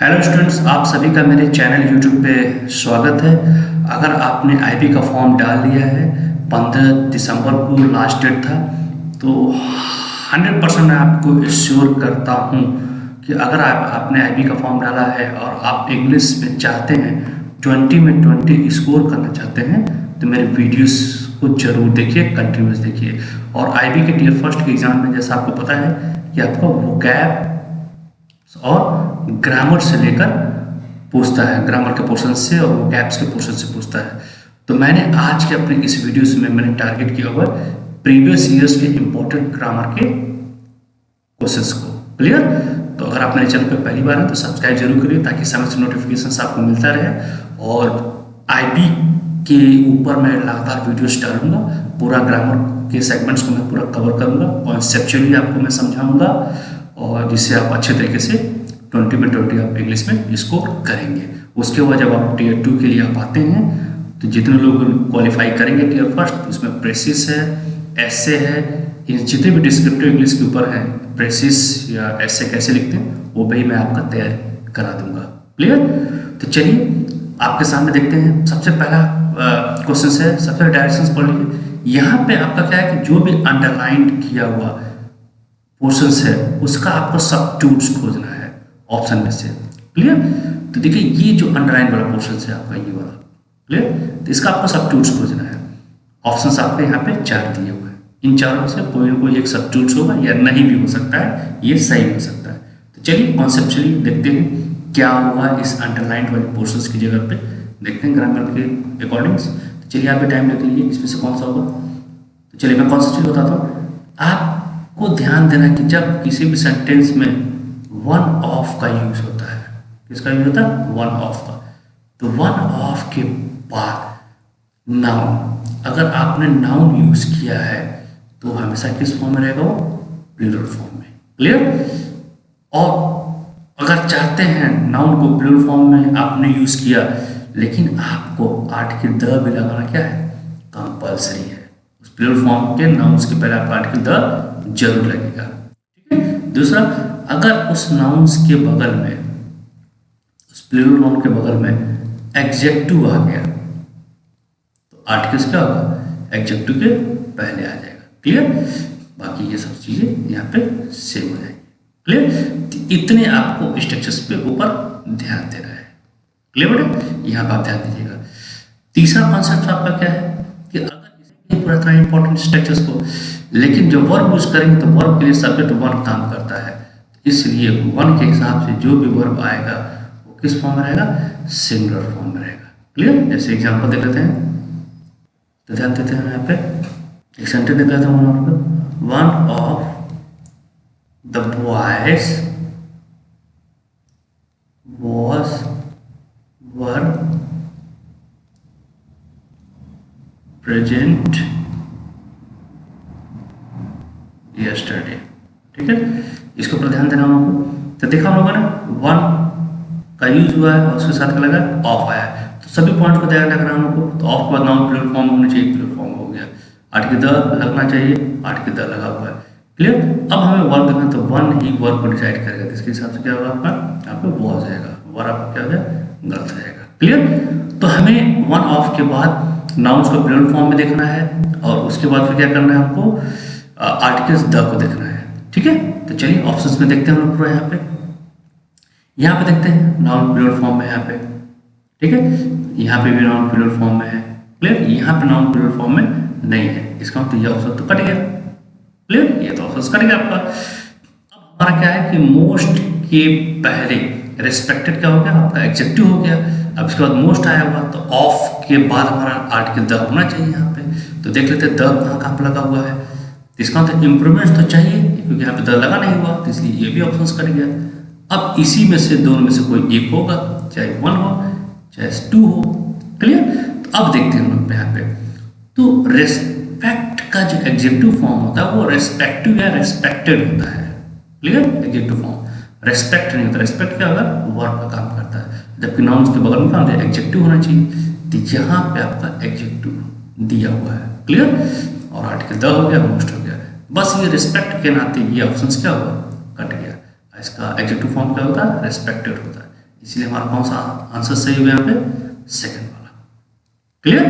Hello students, आप सभी का मेरे चैनल यूट्यूब पे स्वागत है। अगर आपने आईबी का फॉर्म डाल लिया है, 15 दिसंबर को लास्ट डेट था, तो 100% मैं आपको एश्योर करता हूँ कि अगर आपने आईबी का फॉर्म डाला है और आप इंग्लिश में चाहते हैं 20 में 20 स्कोर करना चाहते हैं, तो मेरे वीडियोस को जरूर देखिए, कंटिन्यूस देखिए। और आईबी के टियर फर्स्ट के एग्ज़ाम में जैसा आपको पता है कि आपका वोकैब और ग्रामर से लेकर पूछता है, ग्रामर के पोर्शन से और वो गैप्स के पोर्शन से पूछता है। तो मैंने आज के अपने इस वीडियोस में मैंने टारगेट किया हुआ प्रीवियस ईयर्स के इंपॉर्टेंट ग्रामर के क्वेश्चंस को। क्लियर? तो अगर आप मेरे चैनल पर पहली बार हैं तो सब्सक्राइब जरूर करिए ताकि समय से नोटिफिकेशन आपको मिलता रहे। और आईबी के ऊपर मैं लगातार वीडियोस डालूंगा, पूरा ग्रामर के सेगमेंट्स को मैं पूरा कवर करूंगा, कॉन्सेप्चुअली आपको मैं समझाऊंगा और जिससे आप अच्छे तरीके से 20 में 20 आप इंग्लिश में स्कोर करेंगे। उसके बाद जब आप टियर 2 के लिए आप आते हैं तो जितने लोग क्वालिफाई करेंगे टियर फर्स्ट, उसमें प्रेसिस है, एसे है, इन जितने भी डिस्क्रिप्टिव इंग्लिश के ऊपर हैं, प्रेसिस या एसे कैसे लिखते हैं वो भी मैं आपका तैयारी करा दूंगा। क्लियर? तो चलिए आपके सामने देखते हैं। सबसे पहला क्वेश्चन है, सबसे डायरेक्शंस पढ़ लीजिए। यहाँ पे आपका क्या है कि जो भी अंडरलाइंड किया हुआ पोर्शंस है उसका आपको सब्स्टिट्यूट्स खोजना है ऑप्शन में से। क्लियर? तो देखिए ये जो अंडरलाइन वाला पोर्शन है आपका ये वाला, क्लियर? तो इसका आपको सब्स्टिट्यूट्स खोजना है। ऑप्शंस आपके यहाँ पे 4 दिए हुए हैं, इन चारों से कोई ना कोई एक सब्स्टिट्यूट्स होगा या नहीं भी हो सकता है, ये सही भी हो सकता है। तो चलिए कॉन्सेप्चुअली देखते हैं क्या होगा इस अंडरलाइन वाले पोर्शंस की जगह पे, देखते हैं ग्रामर के अकॉर्डिंग्स। तो चलिए आप भी टाइम देख लीजिए इसमें से कौन सा होगा। तो चलिए मैं कॉन्सेप्चुअली बताता हूँ। आपको ध्यान देना कि जब किसी भी सेंटेंस में वन ऑफ का यूज होता है, किसका यूज होता है? वन ऑफ का। तो वन ऑफ के बाद नाउन, अगर आपने नाउन यूज किया है तो हमेशा किस फॉर्म में रहेगा? वो प्लूरल फॉर्म में। क्लियर? और अगर चाहते हैं नाउन को प्लूरल फॉर्म में आपने यूज किया लेकिन आपको आर्टिकल द भी लगाना क्या है? कंपल्सरी है। उस प्लूरल फॉर्म के नाउन्स के पहले आपका आर्टिकल द जरूर लगेगा। ठीक है? दूसरा, अगर उस नाउन्स के बगल में, उस प्लूरल नाउन के बगल में एडजेक्टिव आ गया तो आर्टिकल्स क्या होगा? एडजेक्टिव के पहले आ जाएगा। क्लियर? बाकी ये सब चीजें यहाँ पे सेम हो जाएंगी। क्लियर? इतने आपको स्ट्रक्चर्स पे ऊपर ध्यान देना है। क्लियर बेटा? यहाँ पर आप ध्यान दीजिएगा। तीसरा कॉन्सेप्ट आपका क्या है कि अगर पूरा तरह इंपॉर्टेंट स्ट्रक्चर्स को, लेकिन जब वर्ब यूज करेंगे तो वर्ब के लिए सब्जेक्ट वन काम करता है, इसलिए वन के हिसाब से जो भी वर्ब आएगा वो किस फॉर्म में रहेगा? सिंगुलर फॉर्म में रहेगा। क्लियर? जैसे एग्जांपल देख लेते हैं, तो ध्यान देते हैं यहाँ पे एक सेंटेंस देख लेते हैं। One of the boys were present yesterday. ठीक है? इसके ऊपर ध्यान देना हम आपको। तो देखा हम लोगों ने वन का यूज हुआ है और उसके साथ क्या लगा? ऑफ आया है। तो सभी पॉइंट को ध्यान रखना हम लोग को। तो ऑफ के बाद नाउन प्लूरल फॉर्म होना चाहिए, प्लूरल फॉर्म हो गया। आर्टिकल द लगना चाहिए, आर्टिकल द लगा हुआ है। क्लियर? अब हमें वर्ब देखना, तो वन ही वर्ब को डिसाइड करेगा। तो इसके हिसाब से क्या होगा आपका? यहाँ पे वॉज आएगा, वर्ब आपका क्या हो जाएगा? गलत रहेगा। क्लियर? तो हमें वन ऑफ के बाद नाउन्स को प्लूरल फॉर्म में देखना है और उसके बाद फिर क्या करना है आपको? आर्टिकल्स द को देखना है। ठीक है? तो चलिए ऑप्शंस में देखते हैं हम लोग पूरा। यहाँ पे देखते हैं नाउन प्लूरल फॉर्म में यहाँ पे। ठीक है? यहाँ पे भी नाउन प्लूरल फॉर्म में है। क्लियर? यहाँ पे नाउन प्लूरल फॉर्म में नहीं है, इसका मतलब ये ऑप्शन तो कट गया। क्लियर? ये तो ऑप्शन कट गया आपका। अब हमारा क्या है कि मोस्ट के पहले रेस्पेक्टेड क्या हो गया? आपका एडजेक्टिव हो गया। अब इसके बाद मोस्ट आया हुआ तो ऑफ के बाद हमारा आर्टिकल द होना चाहिए यहाँ पे। तो देख लेते हैं द कहाँ पे लगा हुआ है। इसका मतलब इम्प्रूवमेंट तो चाहिए, क्योंकि यहाँ पे द लगा नहीं हुआ, तो इसलिए ये भी ऑप्शन कट गया। अब इसी में से दोनों में से कोई एक होगा, चाहे वन हो चाहे टू हो। क्लियर? तो अब देखते हैं हम लोग यहाँ पे। तो रेस्पेक्ट का जो एडजेक्टिव फॉर्म होता है वो रेस्पेक्टिव या रेस्पेक्टेड होता है। क्लियर? एडजेक्टिव फॉर्म रेस्पेक्ट नहीं होता। रेस्पेक्ट क्या होगा? वर्ब का काम करता है, जबकि नाउन्स के बगल में क्या होता है? एडजेक्टिव होना चाहिए। तो यहाँ पे आपका एडजेक्टिव दिया हुआ है। क्लियर? और आर्टिकल द हो गया, मोस्ट हो गया। बस ये रिस्पेक्ट के नाते ये ऑप्शंस क्या हुआ? कट गया। इसका एडजेक्टिव फॉर्म क्या होता है? रेस्पेक्टेड होता है। इसलिए हमारा कौन सा आंसर सही होगा यहाँ पे, सेकंड वाला। क्लियर?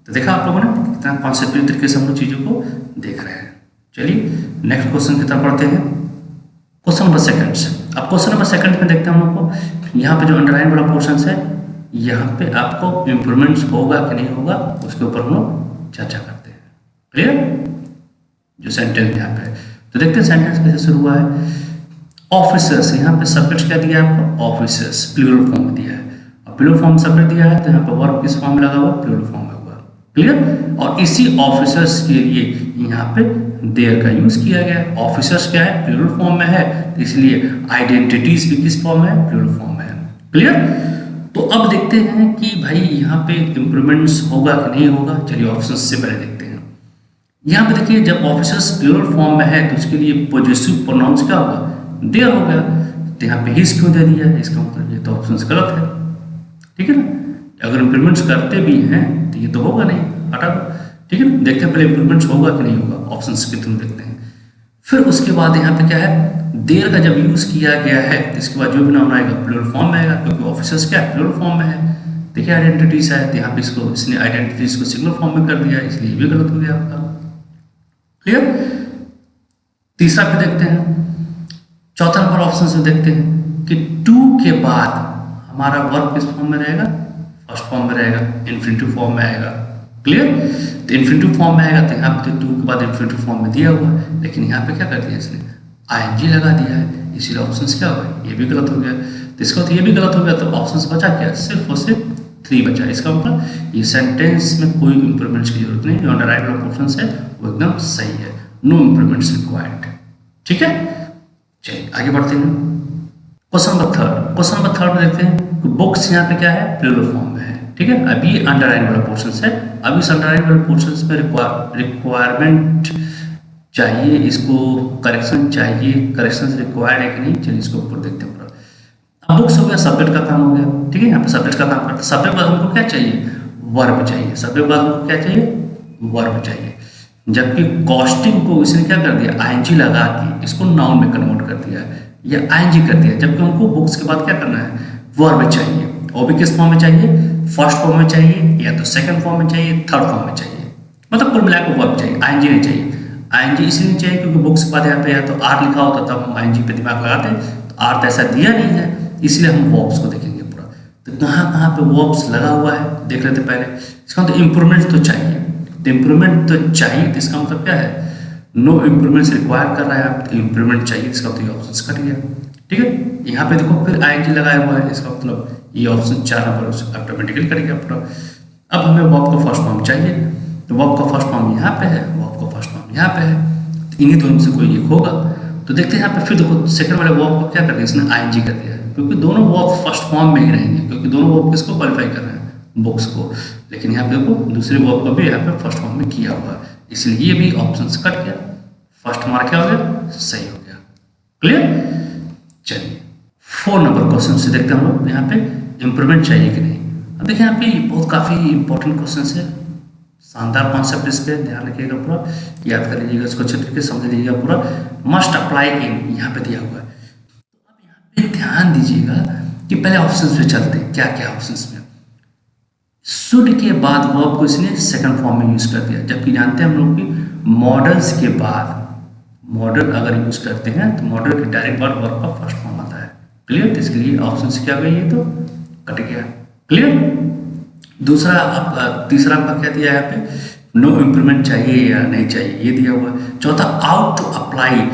तो देखा आप लोगों ने कितना कॉन्सेप्चुअल तरीके से हम लोग चीज़ों को देख रहे हैं। चलिए नेक्स्ट क्वेश्चन की तरफ पढ़ते हैं। Question number second. अब क्वेश्चन नंबर सेकंड में देखते हैं हम लोग को, यहाँ पे जो अंडरलाइन वाला पोर्शन है, यहाँ पे आपको इम्प्रूवमेंट्स होगा कि नहीं होगा उसके ऊपर हम लोग चर्चा करते हैं। क्लियर? जो सेंटेंस यहाँ पे, तो देखते हैं सेंटेंस कैसे शुरू हुआ है। ऑफिसर्स, यहाँ पे सब्जेक्ट क्या दिया है आपको, ऑफिसर्स, प्लूरल फॉर्म में दिया है, और प्लूरल फॉर्म सब्जेक्ट दिया है, तो यहाँ पे वर्ब किस फॉर्म में लगा हुआ, प्लूरल फॉर्म में हुआ। क्लियर? और इसी ऑफिसर्स के लिए यहाँ पे देयर का यूज किया गया है। ऑफिसर्स क्या है, प्लूरल फॉर्म में है, इसलिए आइडेंटिटीज भी किस फॉर्म में है, प्लूरल फॉर्म में है। क्लियर? तो अब देखते हैं कि भाई यहाँ पे इंप्रूवमेंट्स होगा कि नहीं होगा। चलिए ऑप्शन से पहले देखते हैं। यहाँ पे देखिए जब ऑफिसर्स प्लूरल फॉर्म में है तो उसके लिए पॉजेसिव प्रोनाउंस क्या होगा, देयर हो गया। तो यहाँ पे हिज क्यों दे दिया है, इसका मतलब ये तो ऑप्शन गलत है। ठीक है ना? अगर इंप्रूवमेंट्स करते भी हैं तो ये तो होगा नहीं, हटा दो। ठीक है ना? देखते हैं पहले इंप्रूवमेंट्स होगा कि नहीं होगा, ऑप्शन के थ्रू देखते हैं। फिर उसके बाद यहाँ पे क्या है, देयर का जब यूज किया गया है तो इसके बाद जो भी नाउन आएगा प्लूरल फॉर्म में आएगा, क्योंकि ऑफिसर्स क्या है, प्लूरल फॉर्म में है। देखिए आइडेंटिटीज है, तो यहाँ पे इसको इसने आइडेंटिटीज को सिंगुलर फॉर्म में कर दिया, इसलिए ये भी गलत हो गया आपका। क्लियर? तीसरा पे देखते हैं, चौथा नंबर ऑप्शन से देखते हैं कि टू के बाद हमारा वर्ब किस फॉर्म में रहेगा, फर्स्ट फॉर्म में रहेगा, इन्फिनिटिव फॉर्म में आएगा। क्लियर? तो इन्फिनिटिव फॉर्म में आएगा, तो यहाँ पे टू के बाद इन्फिनिटिव फॉर्म में दिया हुआ है, लेकिन यहाँ पे क्या कर दिया इसने, आईएनजी लगा दिया है, इसीलिए ऑप्शन क्या होगा, ये भी गलत हो गया। तो इसका तो ये भी गलत हो गया, तो ऑप्शन बचा क्या, सिर्फ और सिर्फ 3 बचा। इसका मतलब ये सेंटेंस में कोई इंप्रूवमेंट्स की जरूरत नहीं, जो अंडरलाइन वाला पोर्शन है वो एकदम सही है, नो इंप्रूवमेंट्स रिक्वायर्ड। ठीक है, चलिए आगे बढ़ते हैं। Question number third. Question number third में देखते हैं कि बुक्स यहाँ पे क्या है, प्लूरल फॉर्म में है। ठीक है, अभी अंडरलाइन वाला पोर्शन है, अभी इस अंडरलाइन वाले पोर्शन में रिक्वायरमेंट चाहिए, इसको करेक्शन चाहिए, करेक्शन रिक्वायर्ड है कि नहीं, चलिए इसको ऊपर देखते हैं पूरा। अब बुक्स हो गया, सब्जेक्ट का काम हो गया। ठीक है, यहाँ पे सब्जेक्ट का काम करता है। सब्जेक्ट बाद हमको क्या चाहिए, वर्ब चाहिए। सब्जेक्ट बाद हमको क्या चाहिए, वर्ब चाहिए। जबकि कॉस्टिंग को इसने क्या कर दिया, आईएनजी लगा के इसको नाउन में कन्वर्ट कर दिया या आईएनजी कर दिया, जबकि हमको बुक्स के बाद क्या करना है, वर्ब चाहिए। वो भी किस फॉर्म में चाहिए, फर्स्ट फॉर्म में चाहिए, या तो सेकंड फॉर्म में चाहिए, थर्ड फॉर्म में चाहिए, मतलब कुल मिलाकर वर्ब चाहिए, आईएनजी नहीं चाहिए। आईएनजी इसलिए नहीं चाहिए क्योंकि बुक्स के बाद यहाँ पे या तो आर लिखा होता तब हम आईएनजी पे दिमाग लगाते, तो आर तो ऐसा दिया नहीं है, इसलिए हम वर्ब्स को देखेंगे पूरा। तो कहाँ कहाँ पे वर्ब्स लगा हुआ है देख लेते पहले। इसका मतलब इम्प्रूवमेंट तो चाहिए, तो इम्प्रूवमेंट तो चाहिए, तो इसका मतलब क्या है, नो इम्प्रूवमेंट्स रिक्वायर कर रहा है आप, इम्प्रूवमेंट चाहिए, इसका मतलब ये ऑप्शन कट गया। ठीक है, यहाँ पे देखो फिर आईएनजी लगाया हुआ है, इसका मतलब ये ऑप्शन 4 नंबर ऑटोमेटिकली कट गया पूरा। अब हमें वर्ब का फर्स्ट फॉर्म चाहिए, तो वर्ब का फर्स्ट फॉर्म यहाँ पे है, वर्ब का फर्स्ट फॉर्म यहाँ पे है, तो इन्हीं दोनों से कोई एक होगा। तो देखते हैं यहाँ पे, फिर देखो सेकंड वाले वर्ब को क्या कर दिया इसने, आईएनजी कर दिया है, क्योंकि दोनों वर्ब फर्स्ट फॉर्म में ही रहेंगे, क्योंकि दोनों वर्ब किसको क्वालिफाई कर रहे हैं, बुक्स को। लेकिन यहाँ पे देखो दूसरे वर्ब को भी यहाँ पे फर्स्ट फॉर्म में किया हुआ है, इसलिए ये भी ऑप्शन कट गया, फर्स्ट हमारा क्या हो गया, सही हो गया। क्लियर? चलिए 4 नंबर क्वेश्चन से देखते हैं हम लोग, यहाँ पे इंप्रूवमेंट चाहिए कि नहीं। अब देखिए यहाँ पे बहुत काफ़ी इंपॉर्टेंट क्वेश्चन है, शानदार कॉन्सेप्ट, इस पर ध्यान रखिएगा, पूरा याद कर लीजिएगा, इसको अच्छे तरीके से समझ लीजिएगा पूरा। मस्ट अप्लाई इन यहाँ पे दिया हुआ है, तो अब यहाँ पे ध्यान दीजिएगा कि पहले ऑप्शन पे चलते हैं, क्या क्या ऑप्शन में शुड के बाद वर्ब को इसने सेकंड फॉर्म में यूज कर दिया, जबकि जानते हैं हम लोग कि मॉडल्स के बाद मॉडल अगर यूज करते हैं तो मॉडल के डायरेक्ट बाद वर्ब का फर्स्ट फॉर्म आता है। क्लियर? तो इसके लिए ऑप्शन से क्या गई, ये तो कट गया। क्लियर? दूसरा तीसरा आपका क्या दिया है यहाँ पे, नो इम्प्रूवमेंट चाहिए या नहीं चाहिए, ये दिया हुआ है। चौथा, out to apply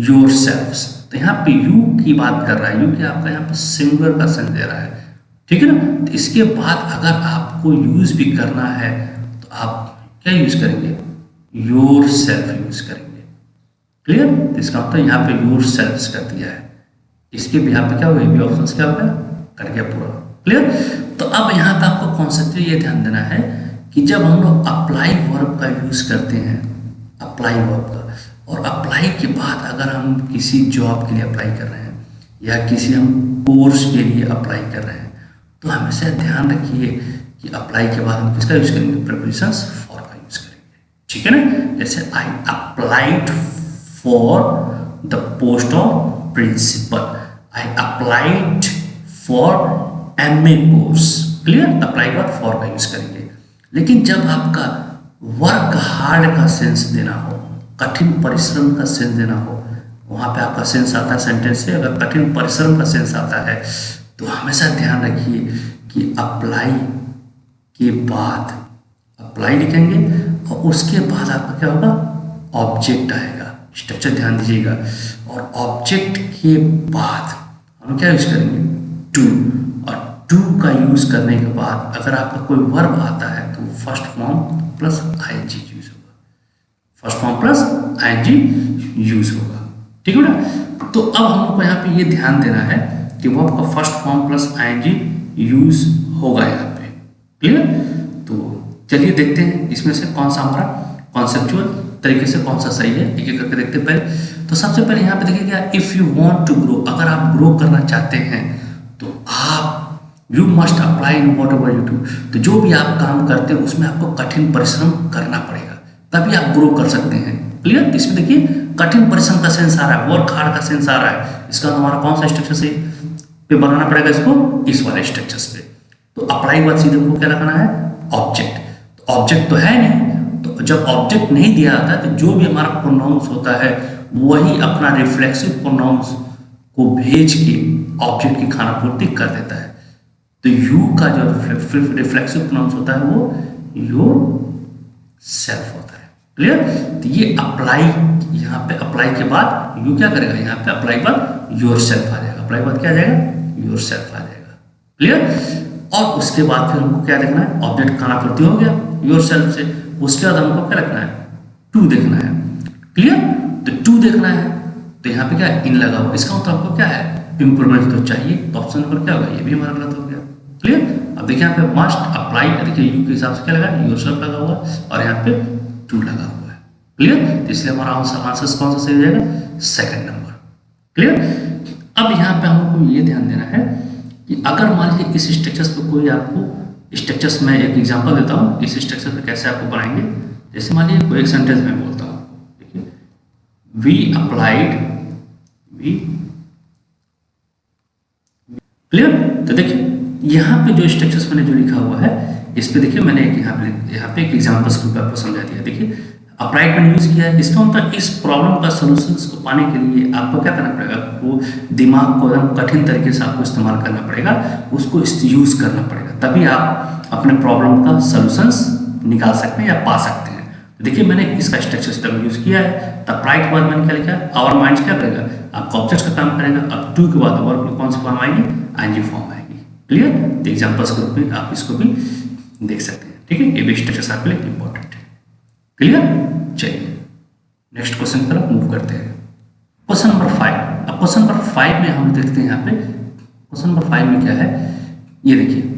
your selfs, तो यहाँ पे यू की बात कर रहा है, यू क्या आपका यहाँ पे सिंगुलर का सेंस दे रहा है। ठीक है ना? तो इसके बाद अगर आपको यूज भी करना है तो आप क्या यूज करेंगे, योर सेल्फ यूज करेंगे। क्लियर? तो इसका मतलब यहाँ पे योर सेल्फ कर दिया है, इसके भी यहाँ पे क्या होगा, ये भी ऑप्शन क्या होगा, कट गया पूरा। क्लियर? तो अब यहाँ पे आपको कॉन्सेप्ट ये ध्यान देना है कि जब हम लोग अप्लाई वर्ब का यूज करते हैं, अप्लाई वर्ब का, और अप्लाई के बाद अगर हम किसी जॉब के लिए अप्लाई कर रहे हैं या किसी हम कोर्स के लिए अप्लाई कर रहे हैं, तो हमेशा ध्यान रखिए कि अप्लाई के बाद हम किसका यूज करेंगे, प्रीपोजिशंस फॉर का यूज करेंगे। ठीक है ना? जैसे I applied for the post of principal, I applied for MA course. Clear, apply के बाद फॉर का यूज करेंगे। लेकिन जब आपका वर्क हार्ड का सेंस देना हो, कठिन परिश्रम का सेंस देना हो, वहाँ पे आपका सेंस आता है सेंटेंस से। अगर कठिन परिश्रम का सेंस आता है तो हमेशा ध्यान रखिए कि अप्लाई के बाद अप्लाई लिखेंगे और उसके बाद आपका क्या होगा, ऑब्जेक्ट आएगा। स्ट्रक्चर ध्यान दीजिएगा। और ऑब्जेक्ट के बाद हम क्या यूज करेंगे, टू। और टू का यूज करने के बाद अगर आपका कोई वर्ब आता है तो first form plus ING use होगा। First form plus ING use होगा। ठीक है ना। तो अब हम लोग को यहाँ पे ये ध्यान देना है कि वर्ब का first form plus ING use होगा यहाँ पे। क्लियर। तो चलिए देखते हैं इसमें से कौन सा हमारा कॉन्सेप्चुअल तरीके से कौन सा सही है, एक एक करके देखते हैं पहले। तो सबसे पहले यहाँ पे देखिएगा, if you want to grow, अगर आप ग्रो करना चाहते हैं तो आप you must apply in whatever you do. तो जो भी आप काम करते हैं उसमें आपको कठिन परिश्रम करना पड़ेगा, तभी आप ग्रो कर सकते हैं। क्लियर। इसमें देखिए कठिन परिश्रम का सेंस आ रहा है, वर्क हार्ड का सेंस आ रहा है। इसका हमारा कौन सा स्ट्रक्चर से पे बनाना पड़ेगा इसको, इस वाले स्ट्रक्चर्स पे। तो अप्लाई के बाद सीधे हमको क्या लगाना है, ऑब्जेक्ट। तो ऑब्जेक्ट तो है नहीं, तो जब ऑब्जेक्ट नहीं दिया जाता तो जो भी हमारा प्रोनाउंस होता है वही अपना रिफ्लेक्सिव प्रोनाउंस को भेज के ऑब्जेक्ट की खानापूर्ति कर देता है। तो यू का जो रिफ्लेक्सिव प्रोनाउंस होता है वो योर सेल्फ होता है। क्लियर। तो ये अप्लाई, यहाँ पे अप्लाई के बाद यू क्या करेगा, यहाँ पे अप्लाई के बाद योर सेल्फ आ जाएगा। अप्लाई के बाद क्या आ जाएगा, योर सेल्फ आ जाएगा। क्लियर। और उसके बाद फिर हमको क्या देखना है, ऑब्जेक्ट खानापूर्ति हो गया योर सेल्फ से। उसके बाद हमको क्या रखना है, टू देखना है। क्लियर। तो टू देखना है तो यहाँ पे क्या है, इन लगा हुआ। इसका मतलब आपको क्या है, इंप्रूवमेंट तो चाहिए। तो ऑप्शन नंबर क्या होगा, ये भी हमारा गलत हो गया। क्लियर। अब देखिए यहाँ पे मस्ट अप्लाई, देखिए यू के हिसाब से क्या लगा, योर सेल्फ लगा हुआ और यहाँ पे टू लगा हुआ है। क्लियर। तो इसलिए हमारा आंसर कौन सा सही हो जाएगा, सेकंड नंबर। क्लियर। अब यहाँ पे हमको ये ध्यान देना है कि अगर मान लीजिए इस स्ट्रक्चर्स पे कोई आपको स्ट्रक्चर्स में एक एग्जांपल देता हूँ, इस स्ट्रक्चर पे कैसे आपको बनाएंगे। जैसे मान लीजिए कोई एक सेंटेंस में बोलता हूँ, देखिए वी अप्लाइड, वी। क्लियर। तो देखिए यहाँ पे जो स्ट्रक्चर्स मैंने जो लिखा हुआ है इस पे देखिए मैंने एक यहाँ पे एक एग्जाम्पल्स के रूप में आपको समझा दिया। देखिए अप्लाइड मैंने यूज किया है, इसका मतलब इस प्रॉब्लम का सोल्यूशंस को पाने के लिए आपको क्या करना पड़ेगा, आपको दिमाग को एकदम कठिन तरीके से आपको इस्तेमाल करना पड़ेगा, उसको यूज करना पड़ेगा, तभी आप अपने प्रॉब्लम का सोल्यूशंस निकाल सकते हैं या पा सकते हैं। तो देखिए मैंने इसका स्ट्रक्चर सिस्टम यूज किया है। तब अप्लाइड के बाद मैंने क्या लिखा, आवर माइंड क्या करेगा, आपका ऑब्जेक्ट्स का काम करेगा। अब टू के बाद वर्ब में कौन सी फॉर्म आएगी, आईएनजी फॉर्म आएगी। क्लियर। तो एग्जाम्पल्स के रूप में आप इसको भी देख सकते हैं। ठीक है, ये भी स्ट्रक्चर्स आपके लिए इंपॉर्टेंट है। क्लियर। चलिए नेक्स्ट क्वेश्चन की तरफ मूव करते हैं। Question number 5। अब क्वेश्चन नंबर 5 में हम देखते हैं, यहाँ पे क्वेश्चन नंबर 5 में क्या है, ये देखिए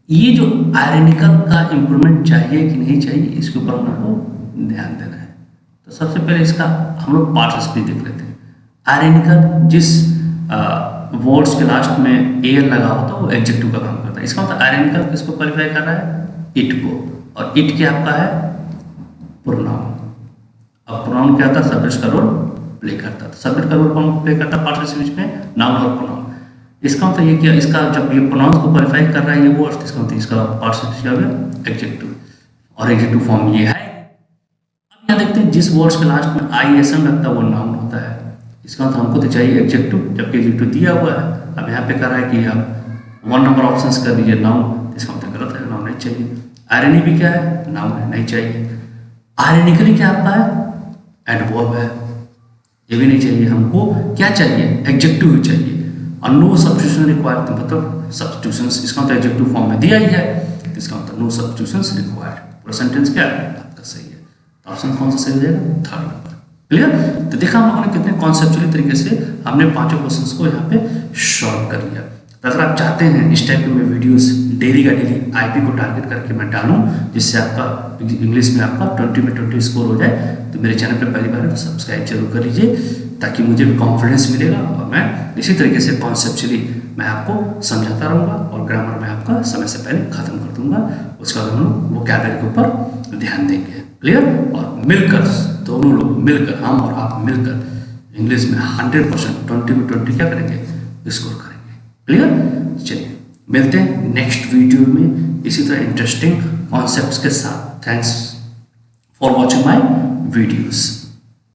ये जो आयरनिकल का इंप्रूवमेंट चाहिए कि नहीं चाहिए, इसके ऊपर हम लोग को ध्यान देना है। तो सबसे पहले इसका हम लोग पार्टिसिपल देख लेते हैं। आयरनिकल जिस वर्ड्स के लास्ट में एयर लगा होता है वो एडजेक्टिव का काम करता है। इसका मतलब आयरनिकल किसको क्वालिफाई कर रहा है, इट को। और इट क्या आपका है, प्रोनाउन। अब प्रोनाउन क्या था, सब्जेक्ट का रोल प्ले करता है। सब्जेक्ट का रोल कौन प्ले करता है पार्टिसिपल में, नाउन और प्रोनाउन। इसका मतलब ये क्या, इसका जब ये प्रोनाउंस को क्वालिफाई कर रहा है ये वर्ड, इसका मतलब इसका पार्टिसिपल क्या हो गया, एडजेक्टिव। और एडजेक्टिव फॉर्म ये है। अब यहाँ देखते हैं जिस वर्ड्स के लास्ट में आईएसएम लगता है वो नाउन होता है। इसका मतलब हमको तो चाहिए एडजेक्टिव, जबकि एडजेक्टिव दिया हुआ है। अब यहाँ पे कर रहा है कि आप 1 नंबर ऑप्शंस कर दीजिए नाउन, इसका मतलब गलत है, नाउन नहीं चाहिए। आयरनी भी क्या है, नाउन है, नहीं चाहिए। आयरनिकली क्या आपका है, एडवर्ब है, ये भी नहीं चाहिए। हमको क्या चाहिए, एडजेक्टिव ही चाहिए। और नो सब्स्टिट्यूशन रिक्वायर्ड, मतलब सब्स्टिट्यूशंस, इसका मतलब एडजेक्टिव फॉर्म में दिया ही है, तो इसका मतलब नो सब्स्टिट्यूशंस रिक्वायर्ड। पूरा सेंटेंस क्या है आपका सही है। तो ऑप्शन कौन सा सही हो जाएगा, 3rd नंबर। क्लियर। तो देखा हम लोगों ने कितने कॉन्सेप्चुअली तरीके से हमने 5 क्वेश्चंस को यहाँ पे सॉल्व कर लिया। तो अगर आप चाहते हैं इस टाइप के मैं वीडियोस डेली का डेली आईपी को टारगेट करके मैं डालूं, जिससे आपका इंग्लिश में आपका 20 में 20 स्कोर हो जाए, तो मेरे चैनल पर पहली बार है तो सब्सक्राइब जरूर कर लीजिए, ताकि मुझे भी कॉन्फिडेंस मिलेगा और मैं इसी तरीके से कॉन्सेप्चुअली मैं आपको समझाता रहूँगा और ग्रामर में आपका समय से पहले खत्म कर दूंगा। उसके बाद हम लोग वोकैबुलरी के ऊपर ध्यान देंगे। क्लियर। और मिलकर दोनों लोग मिलकर, हम और आप मिलकर इंग्लिश में 100% 20 में 20 क्या करेंगे, स्कोर करेंगे। क्लियर। चलिए मिलते हैं नेक्स्ट वीडियो में इसी तरह इंटरेस्टिंग कॉन्सेप्ट्स के साथ। Thanks for watching my videos.